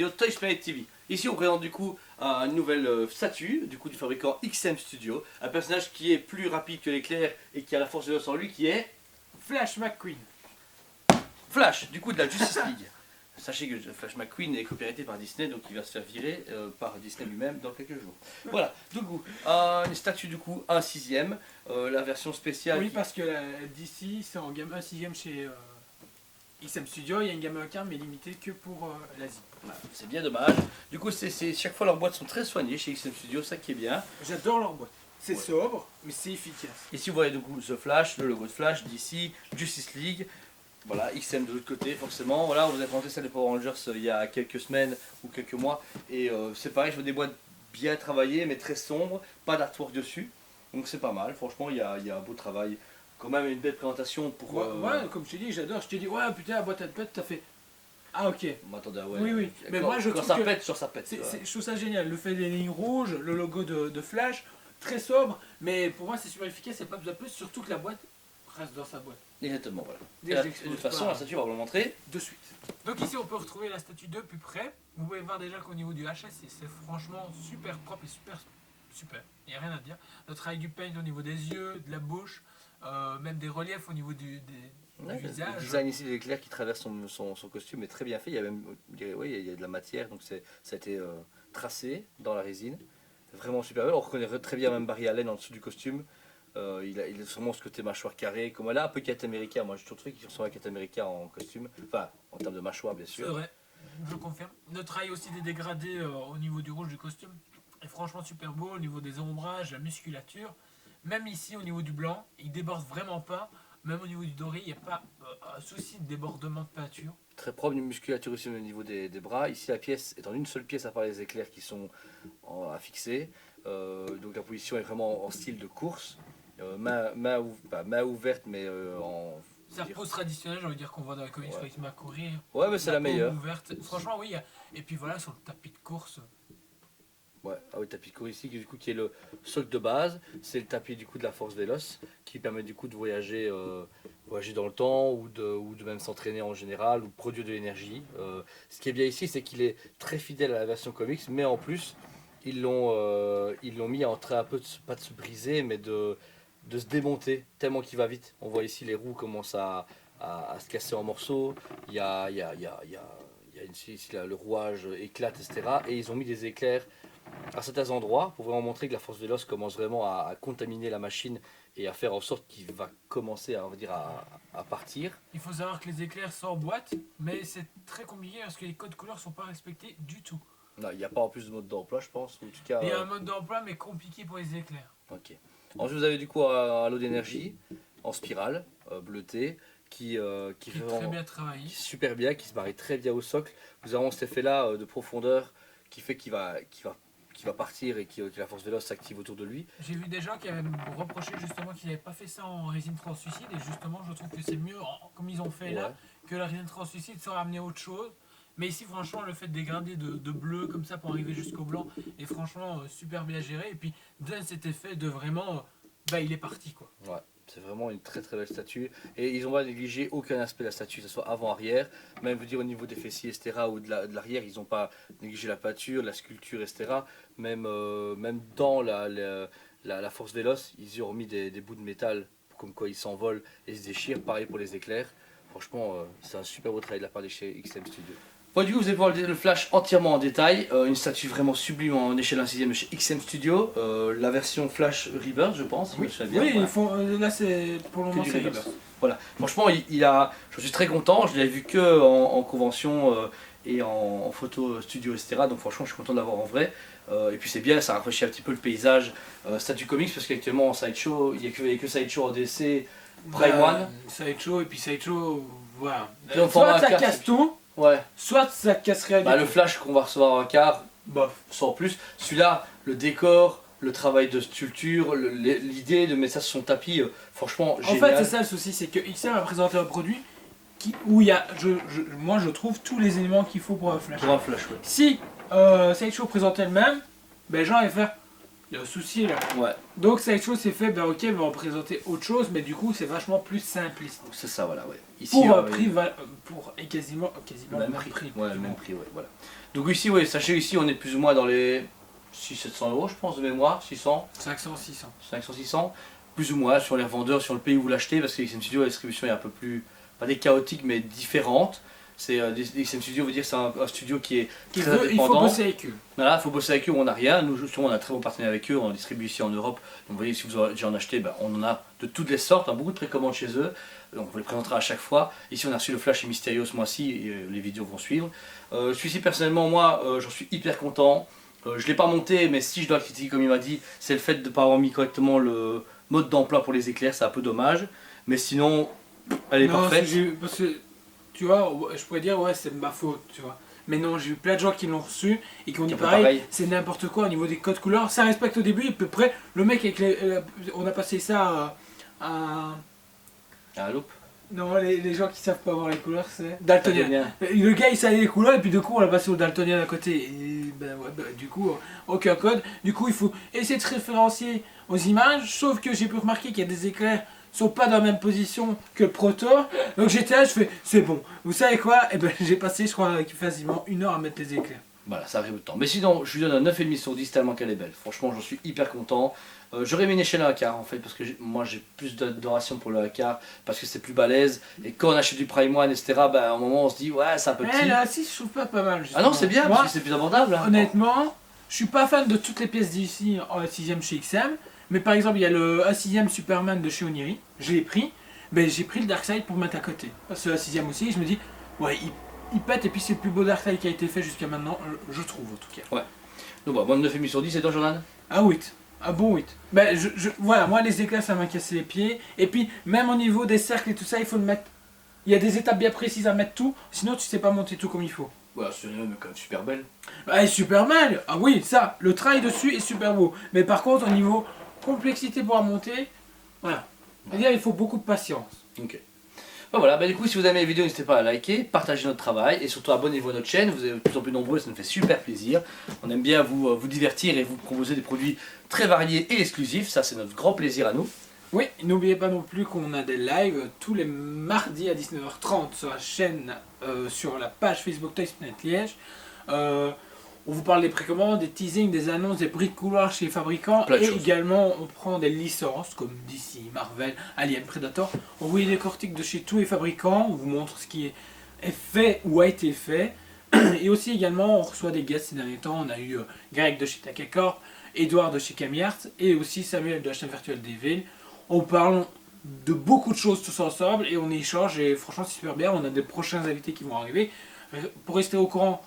vidéo Toys Planet TV. Ici on présente du coup une nouvelle statue du fabricant XM Studio, un personnage qui est plus rapide que l'éclair et qui a la force de l'os en lui, qui est Flash McQueen. Flash, du coup de la Justice League. Sachez que Flash McQueen est copyrighté par Disney, donc il va se faire virer par Disney lui-même dans quelques jours. Voilà, du coup, une statue du coup 1/6, la version spéciale. Oui, parce que d'ici c'est en gamme 1/6 chez XM Studio, il y a une gamme 1/4 mais limitée que pour l'Asie. Voilà, c'est bien dommage. Du coup, chaque fois leurs boîtes sont très soignées chez XM Studio, ça qui est bien. J'adore leur boîte. C'est sobre, mais c'est efficace. Ici vous voyez du coup The Flash, le logo de Flash, DC, Justice League. Voilà, XM de l'autre côté forcément. Voilà, on vous a présenté ça des Power Rangers il y a quelques semaines ou quelques mois. Et c'est pareil, je vois des boîtes bien travaillées mais très sombres, pas d'artwork dessus. Donc c'est pas mal, franchement il y a un beau travail. Quand même une belle présentation pour... Ouais, comme je t'ai dit, j'adore. Je t'ai dit, ouais putain la boîte à pète, t'as fait... Ah ok. Attendez, ouais. Oui, oui. Mais moi je quand trouve ça que pète, ça pète. je trouve ça génial. Le fait des lignes rouges, le logo de Flash, très sobre. Mais pour moi c'est super efficace, c'est pas besoin de plus, surtout que la boîte reste dans sa boîte. Exactement, voilà. Dès Et que de j'expose toute façon, pas, la statue, on va vous le montrer. de suite. Donc ici on peut retrouver la statue de plus près. Vous pouvez voir déjà qu'au niveau du HS, c'est franchement super propre et super. Il n'y a rien à dire. Le travail du paint au niveau des yeux, de la bouche, même des reliefs au niveau du visage. Le design ici de l'éclair qui traverse son costume est très bien fait. Il y a même, oui, il y a de la matière, donc ça a été tracé dans la résine. Vraiment super belle. On reconnaît très bien même Barry Allen en dessous du costume. Il a sûrement ce côté mâchoire carré, comme elle a un peu Captain America. Moi j'ai toujours trouvé qu'il ressemble à Captain America en costume, enfin en termes de mâchoire bien sûr. C'est vrai, je confirme. Le travail aussi des dégradés au niveau du rouge du costume est franchement super beau, au niveau des ombrages, la musculature. Même ici au niveau du blanc, il déborde vraiment pas. Même au niveau du doré, il n'y a pas un souci de débordement de peinture. Très propre, une musculature aussi au niveau des bras. Ici la pièce est en une seule pièce à part les éclairs qui sont à fixer. Donc la position est vraiment en style de course. Main ouverte mais en... C'est la pose traditionnelle, j'ai envie de dire qu'on voit dans les comics quand il se met à courir. Ouais, mais c'est la meilleure. Ouverte. Franchement, oui. Et puis voilà, sur le tapis de course. Ouais, ah oui, tapis de course ici, du coup, qui est le socle de base. C'est le tapis du coup de la force véloce qui permet du coup de voyager, dans le temps ou de même s'entraîner en général ou de produire de l'énergie. Ce qui est bien ici, c'est qu'il est très fidèle à la version comics, mais en plus, ils l'ont mis en train un peu, pas de se briser, mais de se démonter tellement qu'il va vite. On voit ici les roues commencent à se casser en morceaux. Il y a ici le rouage éclate, etc. Et ils ont mis des éclairs à certains endroits pour vraiment montrer que la force véloce commence vraiment à contaminer la machine et à faire en sorte qu'il va commencer à partir. Il faut savoir que les éclairs sont en boîte, mais c'est très compliqué parce que les codes couleurs sont pas respectés du tout. Non, il n'y a pas en plus de mode d'emploi, je pense. En tout cas, il y a un mode d'emploi, mais compliqué pour les éclairs. Ok. Ensuite, vous avez du coup un lot d'énergie en spirale, bleuté, qui est très bien travaillé. Super bien, qui se marie très bien au socle. Vous avez cet effet-là de profondeur qui fait qu'il va partir et que la force véloce s'active autour de lui. J'ai vu des gens qui avaient reproché justement qu'ils n'avaient pas fait ça en résine translucide et justement je trouve que c'est mieux comme ils ont fait là que la résine translucide sans ramener autre chose. Mais ici franchement le fait de dégrader de bleu comme ça pour arriver jusqu'au blanc est franchement super bien géré et puis donne cet effet de vraiment il est parti quoi. Ouais. C'est vraiment une très très belle statue et ils n'ont pas négligé aucun aspect de la statue, que ce soit avant-arrière, même vous dire au niveau des fessiers etc. ou de l'arrière, ils n'ont pas négligé la peinture, la sculpture etc. Même dans la force véloce, ils y ont mis des bouts de métal comme quoi ils s'envolent et se déchirent, pareil pour les éclairs. Franchement c'est un super beau travail de la part de chez XM Studio. Bon, du coup, vous allez pouvoir le Flash entièrement en détail, une statue vraiment sublime en échelle 1/6 de chez XM Studio, la version Flash Rebirth je pense. Oui, là c'est pour le moment c'est Rebirth. Voilà, franchement je suis très content, je l'ai vu que en convention et en photo studio etc. Donc franchement je suis content de l'avoir en vrai. Et puis c'est bien, ça rafraîchit un petit peu le paysage statue comics parce qu'actuellement en sideshow, il n'y a que sideshow en DC, Prime One. Sideshow et puis sideshow, voilà. Soit ça casse tout. Ouais. Soit ça casserait le flash qu'on va recevoir en quart, bof, sans plus. Celui-là, le décor, le travail de sculpture, l'idée de mettre ça sur son tapis, franchement génial. En fait c'est ça le souci, c'est que XM a présenté un produit où il y a, moi je trouve tous les éléments qu'il faut pour un flash. Pour un flash, ouais. Si Sideshow présentait le même, les gens allaient faire Il y a un souci là. Ouais, Donc cette chose c'est fait, ben ok, on va présenter autre chose, mais du coup c'est vachement plus simpliste. c'est ça, voilà, ouais. Ici, Pour un prix, pour et quasiment le le même même prix. prix. Ouais, le même prix, ouais, voilà. Donc ici, ouais, sachez ici, on est plus ou moins dans les 600-700 euros, je pense, de mémoire, 600, 500, 600. 500, 600, plus ou moins sur les revendeurs, sur le pays où vous l'achetez, parce que XM Studio, la distribution est un peu plus, pas des chaotiques, mais différente. C'est XM Studio veut dire que c'est un studio qui est très Il faut indépendant. bosser avec eux. Voilà, il faut bosser avec eux, on n'a rien. Nous, justement, on a un très bon partenaire avec eux, on distribue ici en Europe. Donc, vous voyez, si vous avez déjà en acheté, ben, on en a de toutes les sortes, hein, beaucoup de précommandes chez eux. Donc, on vous les présentera à chaque fois. Ici, on a reçu le Flash et Mysterio ce mois-ci, et les vidéos vont suivre. Celui-ci, personnellement, moi, j'en suis hyper content. Je ne l'ai pas monté, mais si je dois le critiquer comme il m'a dit, c'est le fait de ne pas avoir mis correctement le mode d'emploi pour les éclairs, c'est un peu dommage. Mais sinon, elle est parfaite. Parce que, tu vois, je pourrais dire, ouais, c'est ma faute, tu vois. Mais non, j'ai eu plein de gens qui l'ont reçu et qui ont dit pareil, c'est n'importe quoi au niveau des codes couleurs. Ça respecte au début, à peu près. Le mec, avec on a passé ça à. À la loupe. Non, les gens qui savent pas voir les couleurs, c'est daltonien. Le gars il savait les couleurs et puis du coup on l'a passé au daltonien à côté. Et ben ouais, du coup, aucun code. Du coup, il faut essayer de se référencier aux images. Sauf que j'ai pu remarquer qu'il y a des éclairs qui sont pas dans la même position que le proto. Donc j'étais là, je fais c'est bon. Vous savez quoi? Et ben j'ai passé, je crois, quasiment 1 heure à mettre les éclairs. Voilà, ça arrive au temps. Mais sinon, je lui donne un 9,5 sur 10 tellement qu'elle est belle. Franchement, j'en suis hyper content. J'aurais mis une échelle à un quart en fait, parce que moi j'ai plus d'adoration pour le quart, parce que c'est plus balèze. Et quand on achète du Prime One, etc., ben, à un moment on se dit, ouais, c'est un peu petit. Là, si, je trouve pas mal. Ah non, c'est bien, moi, parce que c'est plus abordable. Hein. Honnêtement, je suis pas fan de toutes les pièces d'ici en 6ème chez XM. Mais par exemple, il y a le 6ème Superman de chez Oniri. Je l'ai pris. Mais j'ai pris le Darkseid pour mettre à côté. Parce que le 6ème aussi, je me dis, ouais, il pète. Et puis c'est le plus beau Darkseid qui a été fait jusqu'à maintenant, je trouve en tout cas. Ouais. Donc, bah, moi, 9,5 sur 10, et toi, Jordan? Ah, 8. Ah bon 8. Ben, voilà, moi les éclats ça m'a cassé les pieds. Et puis même au niveau des cercles et tout ça, il faut le mettre. Il y a des étapes bien précises à mettre tout, sinon tu sais pas monter tout comme il faut. Ouais, c'est quand même super belle. Elle est super mal. Ah oui, ça, le travail dessus est super beau. Mais par contre, au niveau complexité pour la monter, voilà. C'est-à-dire il faut beaucoup de patience. Ok. Ben voilà, du coup, si vous aimez la vidéo, n'hésitez pas à liker, partager notre travail et surtout abonnez-vous à notre chaîne. Vous êtes de plus en plus nombreux, ça nous fait super plaisir. On aime bien vous divertir et vous proposer des produits très variés et exclusifs. Ça, c'est notre grand plaisir à nous. Oui, n'oubliez pas non plus qu'on a des lives tous les mardis à 19h30 sur la chaîne, sur la page Facebook Toys.net Liège. On vous parle des précommandes, des teasings, des annonces, des prix de couloir chez les fabricants. Et également, on prend des licences comme DC, Marvel, Alien, Predator. On vous décortique de chez tous les fabricants. On vous montre ce qui est fait ou a été fait. Et aussi également, on reçoit des guests ces derniers temps. On a eu Greg de chez Takacorp, Edouard de chez Camiart et aussi Samuel de la chaîne Virtual Devil. On parle de beaucoup de choses tous ensemble et on échange et franchement c'est super bien. On a des prochains invités qui vont arriver. Pour rester au courant,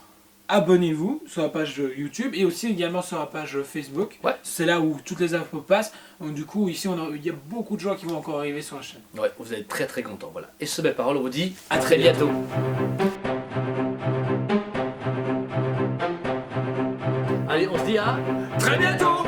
abonnez-vous sur la page YouTube et aussi également sur la page Facebook. Ouais. C'est là où toutes les infos passent. Donc, du coup, ici, il y a beaucoup de gens qui vont encore arriver sur la chaîne. Ouais, vous allez être très très contents. Voilà. Et sur ces belles paroles, on vous dit à très bientôt. Allez, on se dit à Très bientôt.